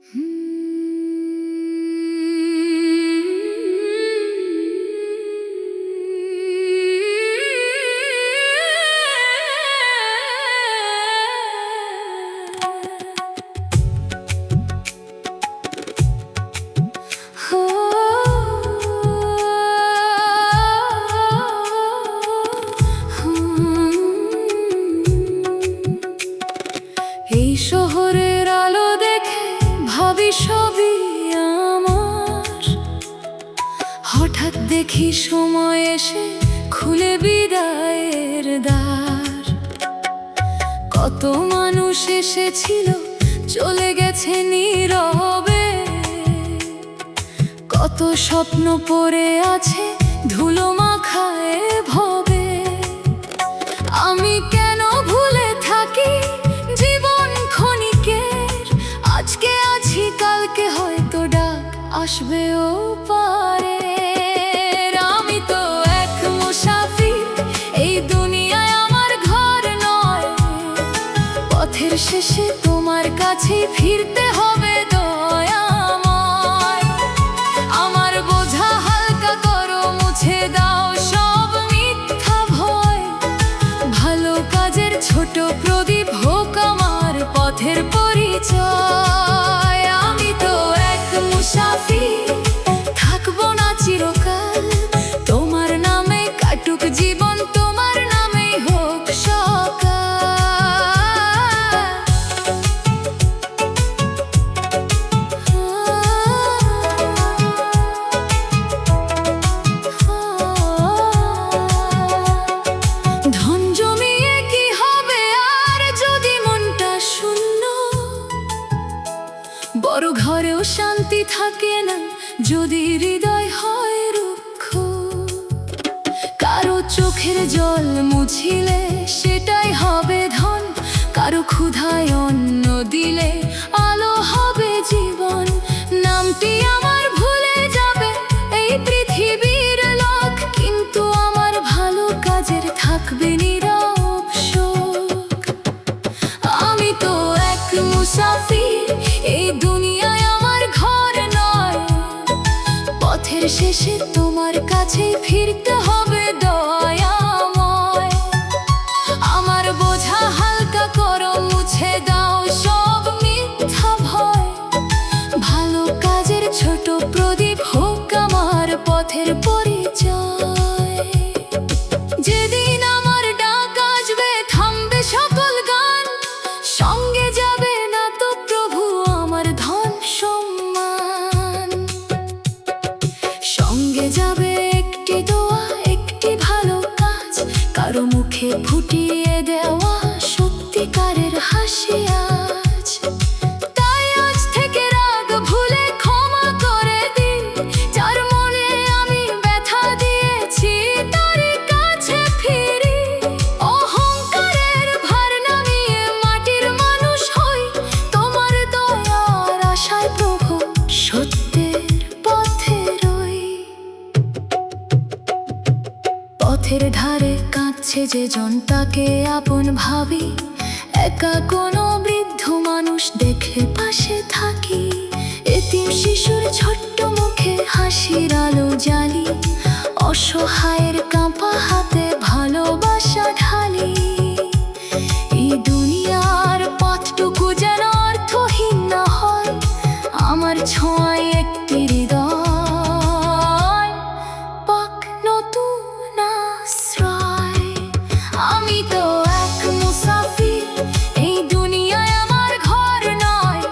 এই শহরের আলো দেখে ভাবি সবই আমার, হঠাৎ দেখি সময় এসে খুলে বিদায়ের দ্বার। কত মানুষ এসেছিল চলে গেছে নীরবে, কত স্বপ্ন পড়ে আছে ধুলো মাখায় ভবে। আমি কেন ভুলে থাকি জীবন ক্ষণিকের, আজকে আছি কালকে হয়তো ডাক আসবে ও পারে। আমি তো এক মুসাফির, এই দুনিয়ায় আমার ঘর নয়। পথের শেষে তোমার কাছে ফিরতে হবে দয়াময়। আমার বোঝা হালকা করো, মুছে দাও সব মিথ্যা ভয়। ভালো কাজের ছোট প্রদীপ হোক আমার পথের পরিচয়। আমি তো এক মুসাফির, থাকবো না চিরকাল। তোমার নামে কাটুক জীবন, তোমার নামেই হোক সকাল। ধন জমিয়ে কি হবে আর যদি মনটা শূন্য, বড় ঘরেও শান্তি থাকে না যদি হৃদয় হয় রুক্ষ। কারো চোখের জল মুছিলে সেটাই হবে ধন, কারো ক্ষুধায় অন্ন দিলে আলো হবে জীবন। নামটি আমার ভুলে যাবে এই পৃথিবীর লোক, কিন্তু আমার ভালো কাজের থাকবে নীরব শোক। আমি তো এক মুসাফির, এই দুনিয়ায় আমার ঘর নয়। পথের শেষে তোমার কাছে ফিরতে হবে দয়াময়। আমার বোঝা হালকা করো, মুছে দাও সব মিথ্যা ভয়। ভালো কাজের ছোট প্রদীপ হোক আমার পথের পরিচয়। যেদিন আমার ডাক আসবে থামবে সকল গান, সঙ্গে যাবে না তো প্রভু আমার ধন সম্মান। সঙ্গে যাবে একটি দোয়া, একটি ভালো কাজ, কারো মুখে ফুটিয়ে দেওয়া সত্যিকারের হাসি আজ। তাই আজ থেকে রাগ ভুলে ক্ষমা করে দিন, যার মনে আমি ব্যথা দিয়েছি তারই কাছে ফিরি। অহংকারের ভার নামিয়ে মাটির মানুষ হই, তোমার দয়ার আশায় প্রভু সত্যের পথে রই। পথের ধারে কাঁদছে যে জন তাকে আপন ভাবি, একা কোনো বৃদ্ধ মানুষ দেখে পাশে থাকি। এতিম শিশুর ছোট্ট মুখে হাসির আলো জ্বালি, অসহায়ের কাঁপা হাতে ভালোবাসা ঢালি। এই দুনিয়ার পথটুকু যেন অর্থহীন না হয়, আমার ছোঁয়ায় একটি হৃদয় পাক নতুন আশ্রয়। আমি তো এক মুসাফির, এই দুনিয়ায় আমার ঘর নয়।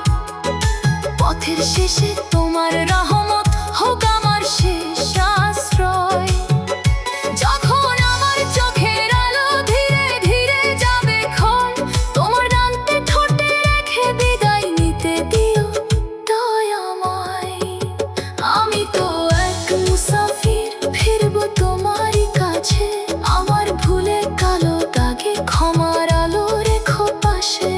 পথের শেষে তোমার রহমত হোক আমার শেষ আশ্রয়। যখন আমার চোখের আলো ধীরে ধীরে যাবে ক্ষয়, তোমার ডানতে ঠোঁটে রেখে বিদায় নিতে দিও দয়াময়। আমি তো এক মুসাফির, ফিরবো তোমারই কাছে। আমার ভুলে কালো দাগে ক্ষমার আলো রেখো পাশে।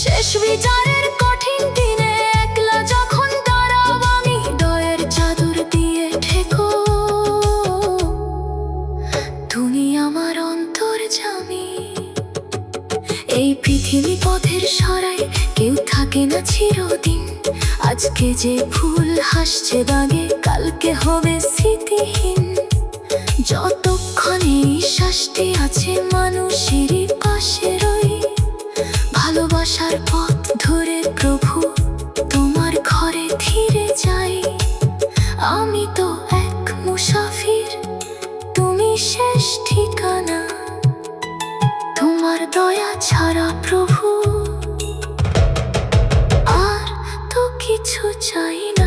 শেষ বিচারের কঠিন দিনে একলা যখন থাকে না চিরদিন। আজকে যে ফুল হাসছে দাগে, কালকে হবে স্মৃতিহীন। যতক্ষণ এই শ্বাসটি আছে মানুষেরই পাশে রই। ভালোবাসার পথ ধরে প্রভু তোমার ঘরে ধীরে যাই। আমি তো এক মুসাফির, তুমি শেষ ঠিকানা। তোমার দয়া ছাড়া প্রভু আর তো কিছু চাই না।